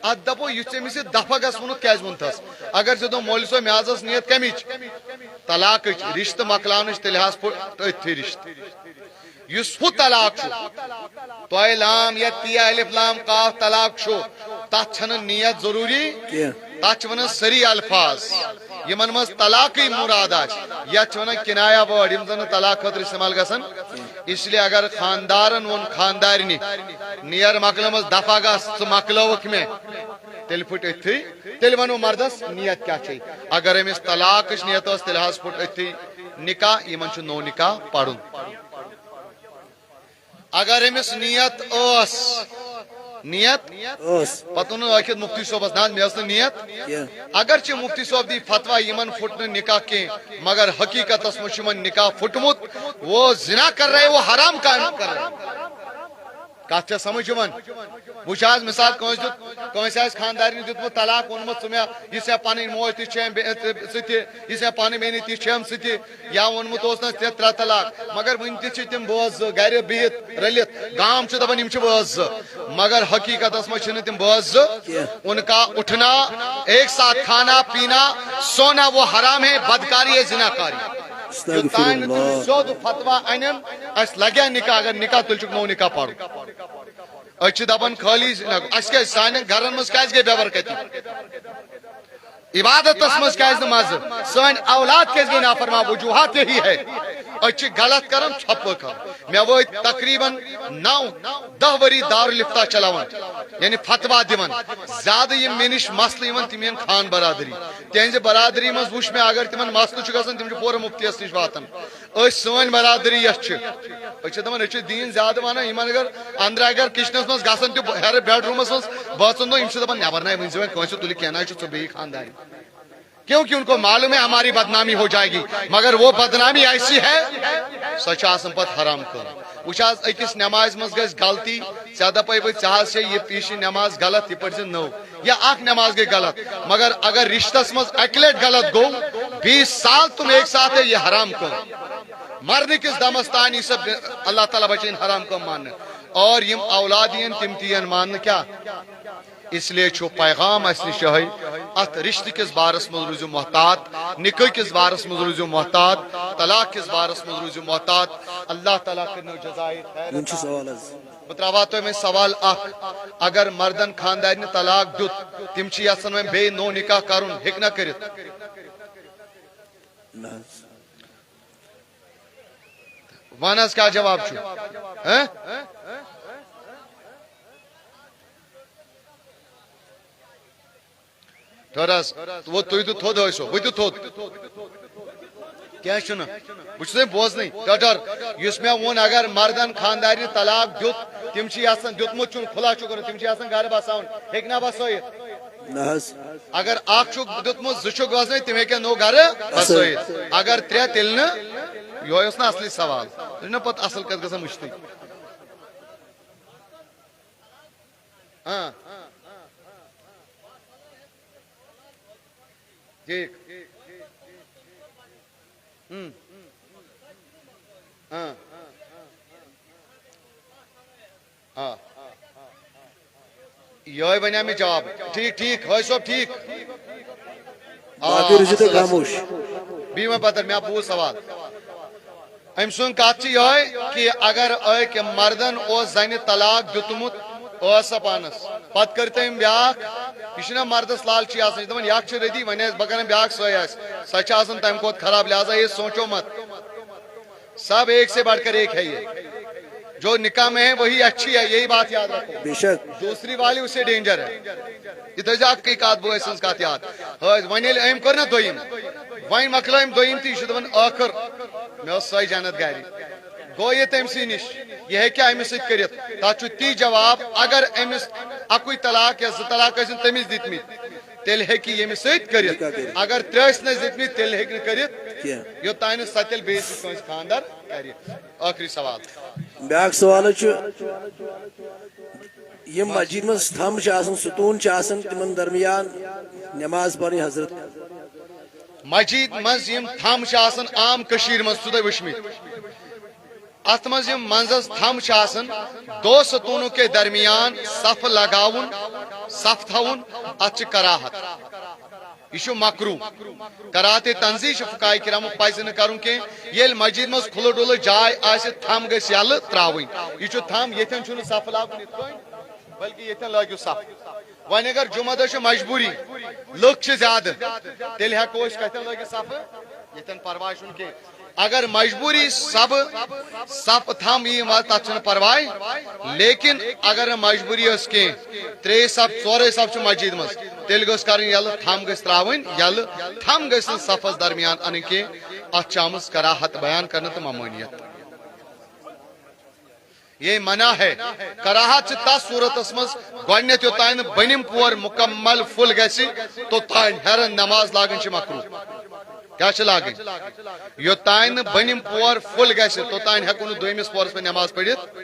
اتھ دپو یُس ژےٚ أمِس یہِ دفع گژھ ووٚنُتھ کیازِ ووٚنتھس اگر ژےٚ دوٚپ مولوی صٲب مےٚ حظ ٲس نیت کمِچ طلاقٕچ رشتہٕ مۄکلاونٕچ تیٚلہِ حظ پھُٹ أتھی رشتہٕ یُس ہُہ طلاق چھُ تۄہہِ لام یا تی الف لام قاف طلاق چھُ تتھ چھنہٕ نیت ضروٗری تتھ چھِ ونان سٲری الفاظ یمن مز طلاقی مراد آسہِ یتھ چھِ ونان کنایا وٲڈ یم زن طلاق خٲطرٕ استعمال گژھن اس لیے اگر خاندارن ووٚن خاندارنہِ نیر مۄکلٲمٕژ دفع گژھ ژٕ مۄکلٲوکھ مےٚ تیٚلہِ پھٕٹ أتھی تیٚلہِ ونو مردس نیت کیاہ چھے اگر أمِس طلاقٕچ نیت ٲس تیٚلہِ حظ پھٕٹ أتھی نکاح یمن چھُ نوٚو نکاح پرُن اگر أمِس نیت ٲس نیت پتہٕ ووٚنُن ٲخِر مفتی صٲبس نہ مےٚ ٲس نہٕ نیت اگرچہِ مفتی صٲب دی فتوا یمن پھُٹ نہٕ نکاح کینٛہہ مگر حقیقتس منٛز چھُ یمن نکاح پھُٹمُت وہ زنا کر رہے وہ حرام کام کر رہے کتھ چھےٚ سمجھ یِوان وٕچھ حظ مثال کٲنٛسہِ آسہِ خاندارنہِ دیُتمُت طلاق ووٚنمُت ژٕ مےٚ یہِ ژےٚ پنٕنۍ موج تہِ چھےٚ سُہ تہِ یہِ ژےٚ پنٕنۍ بیٚنہِ تہِ چھٮ۪م سُہ تہِ یا ووٚنمُت اوسنس ژےٚ 3 طلاق مگر وٕنہِ تہِ چھِ تِم بٲژ 2 گرِ بِہِتھ رٔلِتھ گام چھُ دپان یِم چھِ بٲژ 2 مگر حقیقتس منٛز چھِنہٕ تِم بٲژ 2 ان کا اٹھنا ایک ساتھ کھانا پینا سونا وہ حرام ہے بدکاری ہے زناکاری یوٚتانۍ نہٕ تِم سیوٚد فتوا انن اسہِ لگیا نکاح اگر نکاح تیٚلہِ چھُکھ نوٚو نکاح پرُن أسۍ چھِ دپان خٲلی اسہِ کیازِ سانٮ۪ن گرن منٛز کیازِ گٔے بے برکتی عبادتس منٛز کیازِ نہٕ مزٕ سٲنۍ اولاد کیازِ گٔے نافرمان وجوہات یہی ہے أسۍ چھِ غلط کران ژھۄپہٕ کھا مےٚ وٲتۍ تقریٖبن 9-10 ؤری دارالفتہ چلاوان یعنی فتوا دِوان زیادٕ یِم مےٚ نِش مسلہٕ یِوان تِم یِن خان برادری تِہنزِ برادری منٛز وٕچھ مےٚ اگر تِمن مسلہٕ چھُ گژھان تِم چھِ پوٗرٕ مُفتیس نِش واتان أسۍ سٲنۍ برادری یۄس چھِ أسۍ چھِ دپان أسۍ چھِ دیٖن زیادٕ ونان یِمن اگر أنٛدرٕ اگر کچنس منٛز گژھان تہِ ہیرٕ بیڈ روٗمس منٛز بٲژن دۄہ یِم چھِ دپان نٮ۪بر نَے ؤنۍ زِ وۄنۍ کٲنٛسہِ تُلہِ کینٛہہ نہ چھُ ژٕ بیٚیہِ خاندارِ کیونکہ ان کو معلوم ہے ہماری بدنامی ہو جائے گی مگر وہ بدنامی ایسی ہے سۄ چھِ آسان پتہٕ حرام کٲم وٕچھ حظ أکِس نٮ۪مازِ منٛز گژھِ غلطی ژےٚ دپے بہٕ ژےٚ حظ چھے یہِ پیٖشہِ نٮ۪ماز غلط یہِ پٔرۍ زِ نٔو یا اکھ نٮ۪ماز گٔے غلط مگر اگر رشتس منٛز اکہِ لٹہِ غلط گوٚو 20 سال تم ایک ساتھ ہے یہ حرام کٲم مرنہٕ کِس دمس تانۍ یہِ سۄ اللہ تعالیٰ بچٲیِن حرام کٲم ماننہٕ اور یِم اولاد یِن تِم تہِ یِن ماننہٕ کیاہ اس لیے چھُ پیغام اسہِ نِش یِہوٚے اتھ رشتہٕ کِس بارس منٛز روٗزِو محتاط نکاح کِس بارس منٛز روٗزِو محتاط طلاق کِس بارس منٛز روٗزِو محتاط اللہ تعالیٰ کٔرنو جزایہِ خیر بہٕ تراوہا تۄہہِ وۄنۍ سوال اکھ اگر مردن خاندارنہِ طلاق دیُت تِم چھِ یژھان وۄنۍ بیٚیہِ نوٚو نکاح کرُن ہیٚکہِ نا کٔرِتھ ون حظ کیٛاہ جواب چھُ ٹھٔہر وہ تُہۍ تہِ تھوٚد ٲسِو بہٕ تہِ تھوٚد کینٛہہ چھُنہٕ بہٕ چھُس بوزنٕے ٹھٔہر یُس مےٚ ووٚن اگر مردن خاندارنہِ طلاق دیُت تِم چھِ یژھان دیُتمُت چھُنہٕ کھُلا چھُ کوٚرمُت تِم چھِ یژھان گرٕ بساوُن ہیٚکہِ نا بسٲیِتھ اگر اکھ چھُکھ دیُتمُت 2 چھُکھ بسٲیِتھ تِم ہیٚکن نوٚو گرٕ بسٲیِتھ اگر 3 تیٚلہِ نہٕ یِہوٚے اوس نا اصلی سوال یہِ چھُنہ پتہٕ اصل کتھ گژھان مٔشتٕے ٹھیٖک یِہوٚے وَنیٛا مےٚ جواب ٹھیٖک ٹھیٖک حٲج صٲب ٹھیٖک بیٚیہِ وۄنۍ پتہٕ مےٚ بوٗز سوال أمۍ سُنٛد کتھ چھِ یِہوٚے کہِ اگر أکۍ مردن اوس زنہِ طلاق دیُتمُت ٲس سۄ پانس پتہٕ کٔر تٔمۍ بیاکھ یہِ چھُنہ مردس لالچی آسان یہِ چھِ دپان یہِ اکھ چھِ رٔدی وۄنۍ آسہِ بہٕ کرن بیاکھ سۄے آسہِ سۄ چھِ آسان تمہِ کھۄتہٕ خراب لہٰذا یہ سوچو مت سب ایک سے بڑھ کر ایک ہے یہ جو نکاح میں ہے وہی اچھی ہے یہی بات یاد رکھو دوسری والی اس سے ڈینجر ہے یہ تھٲیزِ اکھ کٔے کتھ بٲے سٕنٛز کتھ یاد حٲج وۄنۍ ییٚلہِ أمۍ کٔر نا دوٚیِم وۄنۍ مۄکلٲیِم دوٚیِم تہِ یہِ چھُ دپان ٲخٕر مےٚ ٲس سۄے جنت گرِ گوٚو یہِ تٔمۍ سٕے نِش یہِ ہیٚکہِ أمِس سۭتۍ کٔرِتھ تتھ چھُ تی جواب اگر أمِس اکُے طلاق یا 2 طلاق ٲسِن تٔمِس دِتمٕتۍ تیٚلہِ ہیٚکہِ ییٚمِس سۭتۍ کٔرِتھ اگر 3 ٲسنس دِتمٕتۍ تیٚلہِ ہیٚکہِ نہٕ کٔرِتھ یوٚتانۍ نہٕ سۄ تیٚلہِ بیٚیِس سۭتۍ کٲنٛسہِ خاندر کرِ ٲخری سوال بیاکھ سوال چھُ یم مسجد مز تھم ستون تمن درمیان نماز پڑھیں حضرت مسجد مز یم تھم عام کشیر مز سہ وچمت ات مز یم منزس تھم دو ستونوں کے درمیان صف لگاون صف تھون ات کراہت یہ مکرو کرات تنزیح فقائے کرام پز کرن کی یل مسجد مز کھل ڈل جائے آس تھم گھ یل تراؤن یہ تھم یتن چھ صف لاگن بلکہ یتن لگو صف ون اگر جمعہ دہ مجبوری لکھ زیادہ تیل ہیکو کتن لگت صف یتن پرواہ چھ کی اگر مجبوری سب صف تھم تک پرواہ لیکن اگر مجبوری اس کی 3 صف 4 صف مسجد مز تیل گھس کر یل تھم گھس تراؤن یل تھم گھس صفس درمیان ان کی ات آمت کراہت بیان کرنا تو ممانیت یہ منع ہے کراہت تس صورت مز گۄڈنیتھ یوتان بنم پور مکمل فل گژھِ توتان ہیرن نماز لاگن مکرو کیا لاگن یوتان بنم پور فل گژھِ توتان ہیکو نہ دویمس پورس میں نماز پڑھت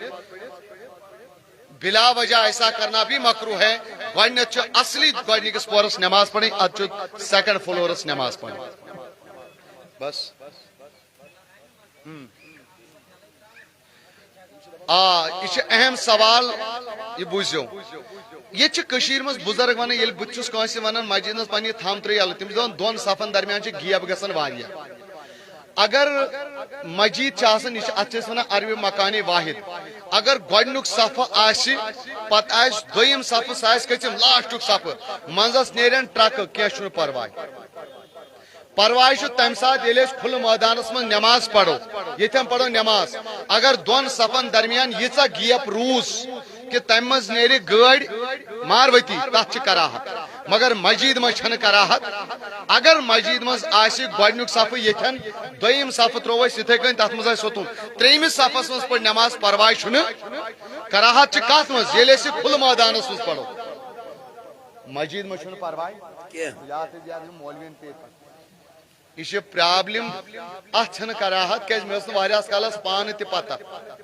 بلا وجہ ایسا کرنا بھی مکرو ہے گۄڈنیتھ اصلی گۄڈنکس پورس نماز پڑھیں ات سیکنڈ فلورس نماز پڑھیں بس یہ اہم سوال یہ بوزو یہ مز بزرگ ون یل بس کنس ونان مسجد مز پنہ تھم تر یل تم دون صفن درمیان گیپ گھن واریاہ اگر مسجد یہ ات ونان عربی مکان واحد اگر گۄڈنیُک صف آسہِ پتہٕ آسہِ دوٚیِم صف سُہ آسہِ کھٔژِم لاسٹُک صف منٛزس نیرن ٹرکہٕ کینٛہہ چھُنہٕ پرواے پرواے چھُ تمہِ ساتہٕ ییٚلہِ أسۍ کھُلہٕ مٲدانس منٛز نماز پرو ییٚتٮ۪ن پرو نماز اگر دۄن صفن درمیان ییٖژاہ گیپ روٗز کہ تمہِ منٛز نیرِ گٲڑۍ ماروتی تتھ چھِ کراہت مگر مسجد منٛز چھنہٕ کراہت اگر مسجد منٛز آسہِ گۄڈنیُک صف ییٚتٮ۪ن دوٚیِم صف ترٛوو أسۍ یِتھٕے کٔنۍ تتھ منٛز آسہِ ستوٗن ترٛیٚیمِس صفس منٛز پٔر نماز پرواے چھُنہٕ کراہت چھِ کتھ منٛز ییٚلہِ أسۍ یہِ کھُلہٕ مٲدانس منٛز پرو مسجد منٛز چھُنہٕ پرواے مولوین یہ پرابلم ات کراہت کیاز مے واریاہس کالس پانہ تہ پتہ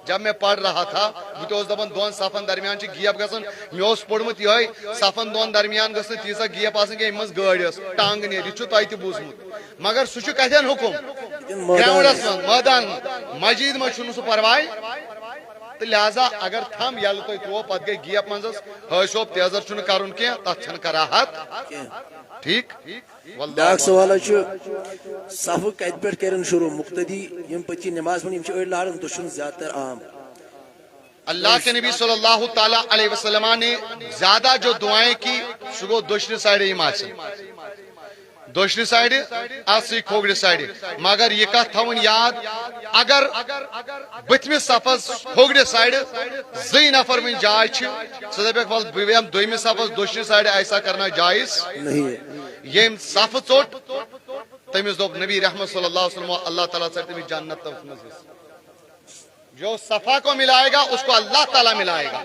جب میں پڑھ رہا تھا بہت دپان دون صفن درمیان گیپ گھن مے پوڑمت یہ صفن دون درمیان گھس تیزا گیپ آن کہ مز گاڑی ٹانگ نیر یہ تہ تہ بوزمت مگر سہ کتن حکم گراؤنڈس من میدان مسجد مجھ سہ پرواے تو لہذا اگر تھم یل تھی ترو پتہ گئی گیپ منزس حصوب تیزر چھ کرن کی تک کراہت ٹھیک بیاکھ سوال صف کت پہ کرن شروع مقتدی یم پتہ نماز پڑھ اڑ لارن تو زیادہ تر عام اللہ کے نبی صلی اللہ تعالی علیہ وسلم نے زیادہ جو دعائیں کی سہ گو دشن سائڈ دوشری سائڈ اسی کھوگڑ سائڈ مگر یہ کت تھون یاد اگر بتمس صفس کھوگڑ سائڈ زی نفر ون جائے سہ دپیک ول بہم دویمس صفس دوشری سائڈ ایسا کرنا جائز نہیں یم صف ژوٹ تمس دوپ نبی رحمت صلی اللہ علیہ وسلم اللہ تعالیٰ ژٹ تمس جنت جو صفا کو ملائے گا اس کو اللہ تعالیٰ ملائے گا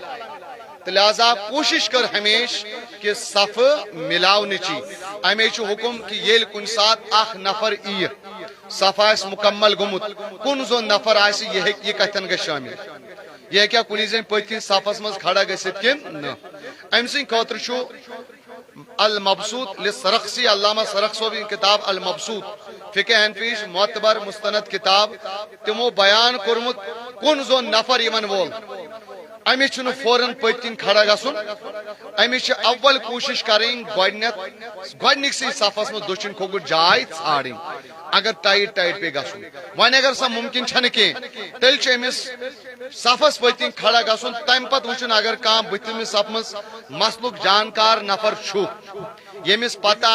تو لہذا کوشش کر ہمیش کہ صف ملاؤ چی امی حکم کہ یل کن سات اخ نفر ای صف آس مکمل گمت کن زون نفر آس یہ کتن گھ شامل یہ کیا کنی زن پتکن صفس مز کھڑا گھت کن ام سن خاطر المبسوط للسرخسی علامہ سرخ صوب کتاب المبسوط فقہ حنفیش معتبر مستند کتاب تمو بیان کورمت کن زون نفر یمن وول امس فوراً پتکن کھڑا گھن امس اول کوشش کریں گۄڈنکسے صفس مز دچھن کھوگڑ جائے ژھانڈن اگر ٹائٹ پہ گھن ون اگر سا ممکن چھنہ کی تیل امس صفس پتکن کھڑا گھن تمہ پتہ وچن اگر کان بتمس صف مز مسلک جانکار نفر یمس پتہ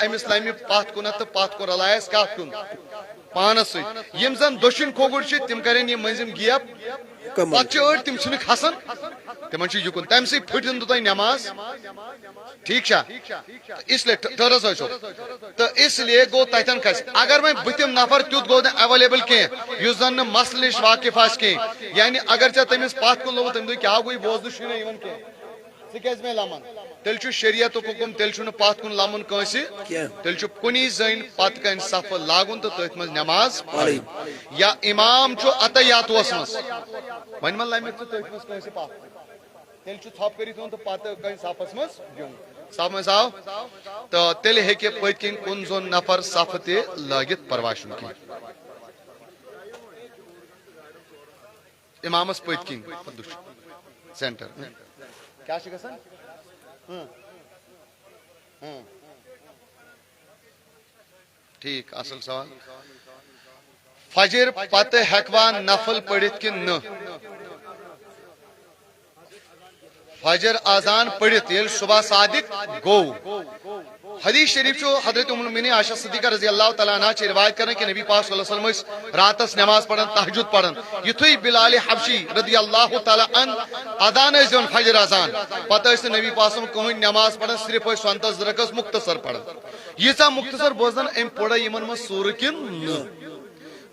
امس لمہ پتھ کن تو پتھ کن رلائس کت کن پانس ستم زن دچھن کھوگڑ تم کریں یہ منزم گیپ پتہ اڑ تم کھسان تمن یکن تم سی پھٹن تو نماز ٹھیک اس لیے ٹھہرس تو اس لیے گو تتن کھس اگر وی بتم نفر تیت گو اویلیبل کی زن مسل نش واقف آس کی یعنی اگر ے تمس پتھ کن لوگ تم دہ کیا گوئی بوزن شن کی ثہ میں لمن تیل شریعت حکم تیل پتھ کن لمن کنس تیل کنی زن پتہ کن صف لاگن تو تھی مز نماز یا امام اتیاتوس مز ون ما لمت تھی مز کنس پتھ تیل ثپ کر پتہ صفس مز بہن صف مز آو تو تیل ہیکہ پت کن کن زون نفر صف تہ لگت پرواہ چھُنہٕ کینٛہہ امامس پت کن سینٹر کیا گژھان ٹھیک اصل سوال فجر پتہ ہیکوا نفل پڑھت کن نہ فجر اذان پڑھت یل صبح صادق گو حدیث شریف چھو حضرت ام المؤمنین عائشہ صدیقہ رضی اللہ تعالیٰ عنہ چھ روایت کرنے کہ نبی پاک صلی اللہ علیہ وسلم راتس نماز پڑھن تہجد پڑھن یتھے بلال حبشی رضی اللہ تعالیٰ عنہ اذان دون فجر اذان پتہ اس نبی پاک صلی اللہ علیہ وسلم کہیں نماز پڑھن صرف سنتس رکس مختصر پڑھن یہ مختصر بوزن ام پڑھ یمن من سور کن نہ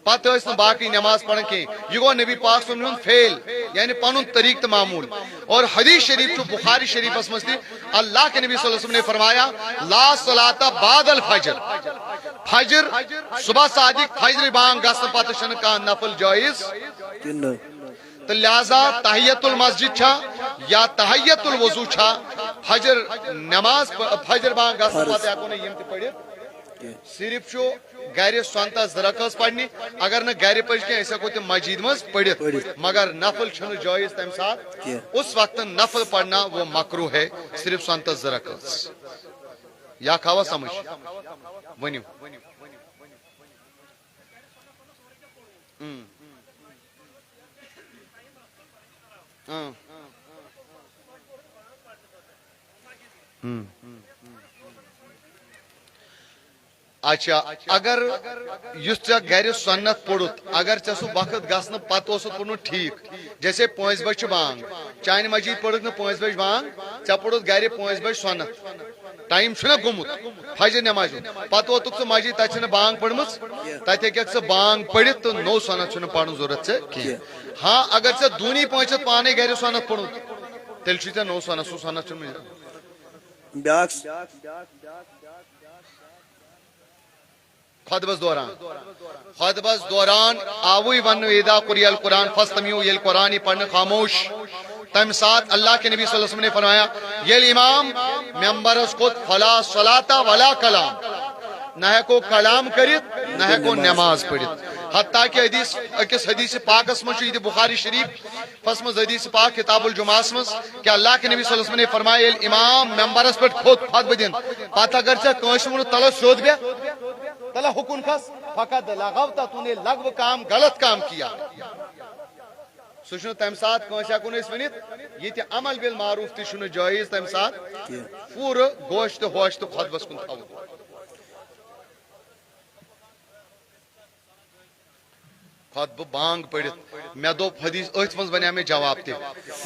پتہ باقی نماز پڑھن کی یہ گو نبی پاک صلی اللہ علیہ وسلم فیل یعنی پنن طریق معمول اور حدیث شریف چھو بخاری شریف مز اللہ کے نبی صلی اللہ علیہ وسلم نے فرمایا لا صلاۃ بعد الفجر فجر صبح صادق فجر بانگ گھن پتہ چھن کان نفل جائز تو لہذا تحیت المسجد چھا یا تحیت الوضو چھا فجر نماز فجر بانگ گھن پتہ ہیکو نہ یم تہ پڑھت صرف چھو گھر سنتس رکس پڑھنی اگر نہ گھر پڑھ کی ایسا کوئی مسجد مز پڑھت مگر نفل چھن جائز تمہ سات اس وقت نفل پڑھنا وہ مکروہ ہے صرف سنتس رکس یا کھاوا سمجھ ونیو اچھا اگر گھر سنت پوڑت اگر ے سہ وقت گھن پتہ پورت ٹھیک جیسے 5 بج بانگ چانہ مسجد پڑھ نا 5 بج بانگ ے پوڑت گھر 5 بج سنت ٹائم چھنا گومت فجر نماز پتہ ووتک ژٕ مسجد تتہ بانگ پڑھ تتہ ہیکھ ژٕ بانگ پڑھت تو نو سنت چھُنہٕ پڑھن ضرورت ژے کینٛہہ ہاں اگر ژے دونی پانچ پانے گھر سنت پوڑت تیل چھ ژے نو سنت سہ سنت چھُنہٕ خطبس دوران آوی ون اذا قرئ القرآن فاستمعوا یل قرآن پڑھنے خاموش تم ساتھ اللہ کے نبی صلی اللہ علیہ وسلم نے فرمایا یل امام ممبرس کو فلا صلاۃ ولا کلام نہ ہے کو کلام کرت نہ ہے کو نماز پڑھت حتیٰ کہ حدیث اکس حدیث پاکس مجھ بخاری شریف فس مز حدیث پاک کتاب الجمعہ مز کہ اللہ کے نبی صلی اللہ علیہ وسلم نے فرمایا یل امام ممبرس پہ کھوت خطبہ دن پتہ اگر ژے کٲنٛسہِ ووٚنُت تلہ سیوٚد بیٚہہ تلہ حکم کھس فقط لغوتا تو نے لغو کام غلط کام کیا سہ چھ تمہ سات کٲنٛسہِ ہیکو نہٕ أسۍ ؤنِتھ ییٚتہِ عمل بالمعروف تہِ چھُنہٕ جٲیز تمہ سات پوٗرٕ گوش تہٕ ہوش تہٕ خطبس کُن تھاوُن خطبہ بانگ پڑھت مے دوٚپ حدیث أتھۍ منٛز بنے مےٚ جواب تہِ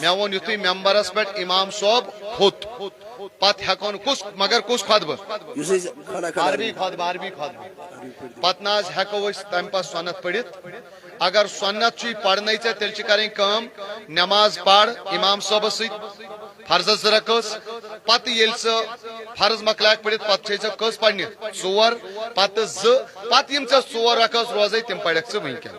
مے ووٚن یُتھُے ممبرس پٮ۪ٹھ امام صٲب کھوٚت پتہ ہیکون کس مگر کس خطبہ عربی خطبہ پتہ نا ہیکو تمہ پتہ سنت پڑھت اگر سنت چھ پڑھنے ژے تیل کریں کام نماز پڑھ امام صٲبس ست فرضس رکس پتہ یل سہ فرض مکلاک پڑھت پتہ ژے کس پڑھنہ 4 پتہ 2 پتہ یم ژے 4 رکس روزے تم پڑھک ژٕ ونکین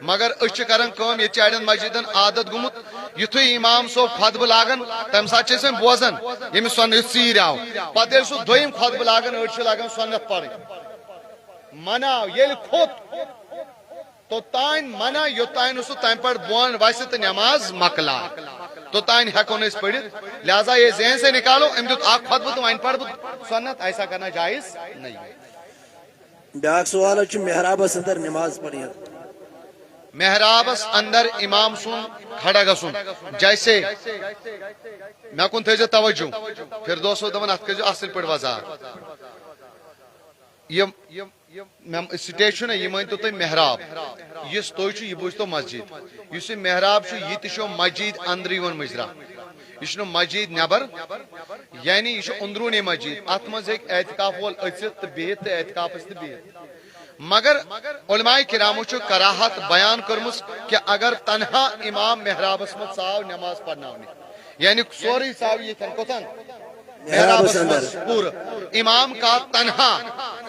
مگر اس کران کام یہ اڑین مسجدن عادت گومت یتھے امام صاحب خطبہ لاگان تمہ سات بوزان یمس سنت ژیر آو پتہ یل سہ دویم خطبہ لاگان اڑ لاگان سنت پڑھ منع یل کھوت توتان منع یوتان سہ تم پہ بون وس تو نماز مکلا توتان ہیکو نس پڑھت لہذا یہ ذہن سے نکالو ام دیت اخ خطبہ تو وین پڑھ سنت ایسا کرنا جائز نہیں بیاکھ سوال چھ محرابس اندر نماز پڑھی محرابس اندر امام سن کھڑا گسن جیسے مے کن تھے توجہ پھر دوستو دپان ات کر اصل پہ وضاحت سٹیج نا یہ مانتو تھی محراب اس تھی یہ بوزتو مسجد اس محراب یہ تہ مسجد اندر مجرا یہ مسجد نبر یعنی یہ اندرونی مسجد ات مز اعتکاف وول اچت تو بہت تو اعتکافس تو بہت مگر علماء کرامو چھ کراہت بیان کرمس کہ اگر تنہا امام محرابس مز ژاو نماز پڑھناونہ یعنی سوری ژاو یہ کوتن محرابس مز پور امام کا تنہا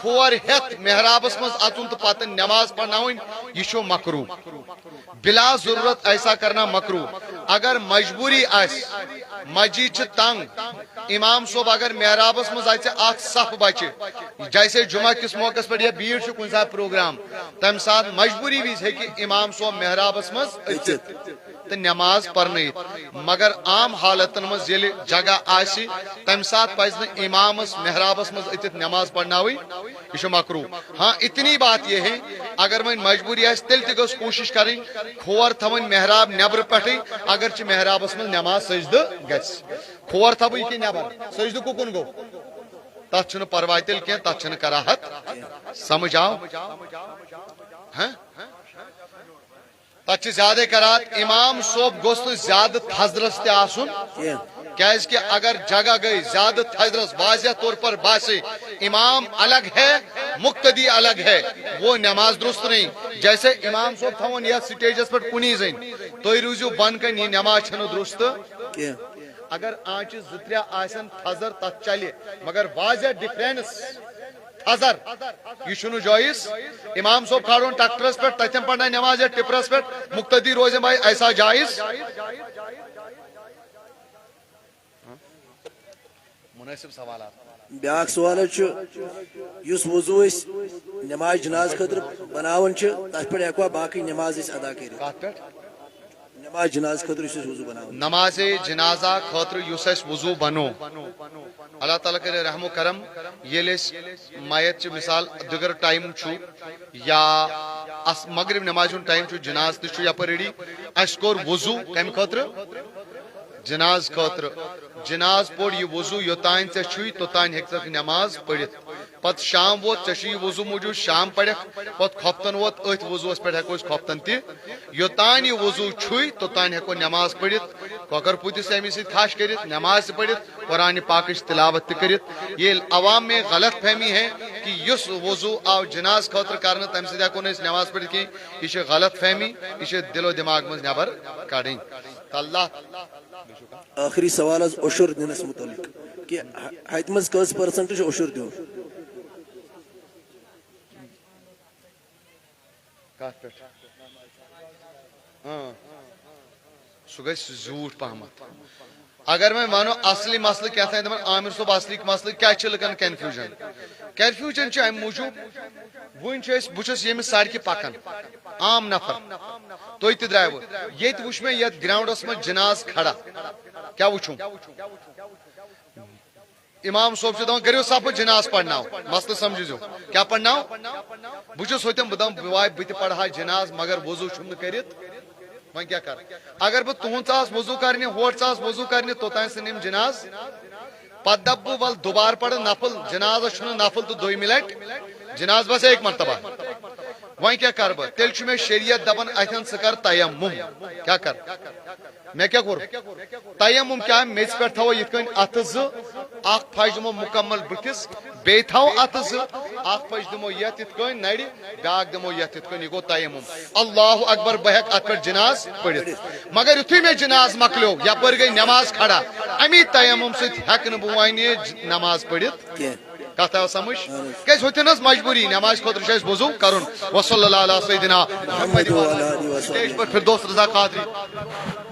کھور ہیت محرابس مز اژن تو پتہ نماز پڑھناوین یہ چھو مکروہ بلا ضرورت ایسا کرنا مکروہ اگر مجبوری آس مسجد چھ تنگ امام صاحب اگر محرابس مز اخ صف بچہ جیسے جمعہ کس موقع پر یا بھیڑ کن سات پروگرام تمہ سات مجبوری وز ہیکہ امام صاحب محرابس مز اچت تو نماز پرنیت مگر عام حالتن مز یل جگہ آسی تمہ سات پز امامس محرابس مز اچت نماز پڑھناوی یہ مکروہ ہاں اتنی بات یہ ہے اگر وۄنۍ مجبوری آس تیل تہ گوٚژھ کوشش کریں کھور تھاوٕنۍ محراب نیبر پٮ۪ٹھٕے اگرچہ محرابس مز نماز سجدہ گژھِ کھور تھاو یہ نیبر سجدہ کُکُن گوٚو تتھ چھُنہٕ پرواے تیٚلہِ کینٛہہ تتھ چھنہٕ کراہت سمجھ آو ہاں تتھ زیادہ کرات امام صوب گوٚژھ نہٕ زیادٕ تھزرس تہِ آسُن کیازِ کہ اگر جگہ گئی زیادہ تھزرس واضح طور پر باسے امام الگ ہے مقتدی الگ ہے وہ نماز درست نہیں جیسے امام صاحب تھون یا سٹیجس پر کنی زین تھی روزیو بن کن یہ نماز چھنہ درست اگر آنچہ زتریا آسن تھزر تت چلے مگر واضح ڈفرینس تھزر یہ چھنہ جائز امام صاحب کھارون ٹریکٹرس پہ تتھن پڑھنا نماز یا ٹپرس پہ مقتدی روزے بھائی ایسا جائز مناسب سوالات بیاکھ سوال اس وضو نماز جناز خاطر بناون تر پہ ہیکوا باقی نماز ادا کر نماز جناز خاطر وضو بناون نماز جنازہ خاطر اس وضو بنو اللہ تعالیٰ کرے رحم و کرم یل میت مثال دگر ٹائم یا مغرب نماز ٹائم جناز تہ یپر ریڈی اس کور وضو کم خاطر جناز خاطر جناز پوڑ یہ وضو یوتان ے چھ توتان ہیک نماز پڑھت پت شام ووت ے وضو موجود شام پڑھ پت کھوفتن ووت ات وضوس پہ ہیکو کھوفتن تہ یوتان یہ وضو چھ توتان ہیکو نماز پڑھت کۄکر پوتس امی سی کھاش کرت نماز پڑھت قرآن پاکش تلاوت کرت یہ عوام میں غلط فہمی ہے کہ اس وضو آو جناز خاطر کرنا تمہ سۭتۍ ہیکو نہٕ نماز پڑھت کی یہ غلط فہمی یہ دل و دماغ مز نبر کڑیں اللہ آخری سوال عشر دنس متعلق کہ ہتہ مز کس پرسنٹ عشر دیون سہ گژھِ زیوٗٹھ پہمت اگر میں ونو اصلی مسئلہ کیا تھا عامر صاحب اصلی مسئلہ کیا لکن کنفیوژن ام موجود ون بہس یمس سڑکہ پکان عام نفر تھی تہ درائیو یت وچ میں یت گراؤنڈس من جناز کھڑا کیا وچھو امام صاحب دپان کریو صف جناز پڑھناو مسئلہ سمجھو کیا پڑھناو بہس ہوتم بہ واے بہ تہ پڑھا جناز مگر وضو چھم کرت وۄنۍ کیا کر اگر بہ تہنٛد ژاس وضو کرنہِ ہور ژاس وضو کرنہِ توتانۍ سہ نم جناز پتہ دپ بہ ول دوبارٕ پڑھ نفل جنازس چھُنہٕ نفل تہ دویمہِ لٹہِ جناز بس ایک مرتبہ وۄنۍ کیا کر بہ تیٚلہِ چھُ مےٚ شریعت دپان اتھن ژٕ کر تیمم کیا کر میں کیا کور تیمم کیا میژ پہ تھو یت کن اتھ اخ پھش دمو مکمل بتھس بی تھو اتھ اخ پھش دمو یت کن نڑ بیاکھ دمو یت کن یہ گو تیمم اللہ اکبر بہ ہیک ات پہ جناز پڑھت مگر یتھے میں جناز مکلیو یپر گئی نماز کھڑا امی تیمم ست ہیک نہ بہ وۄنۍ نماز پڑھت کت آو سمجھ کیازِ ہوتن مجبوری نماز خاطر چھ وضو کرن وصلی اللہ علیہ سیدنا محمد سٹیج پر پھر دوست رضا قادری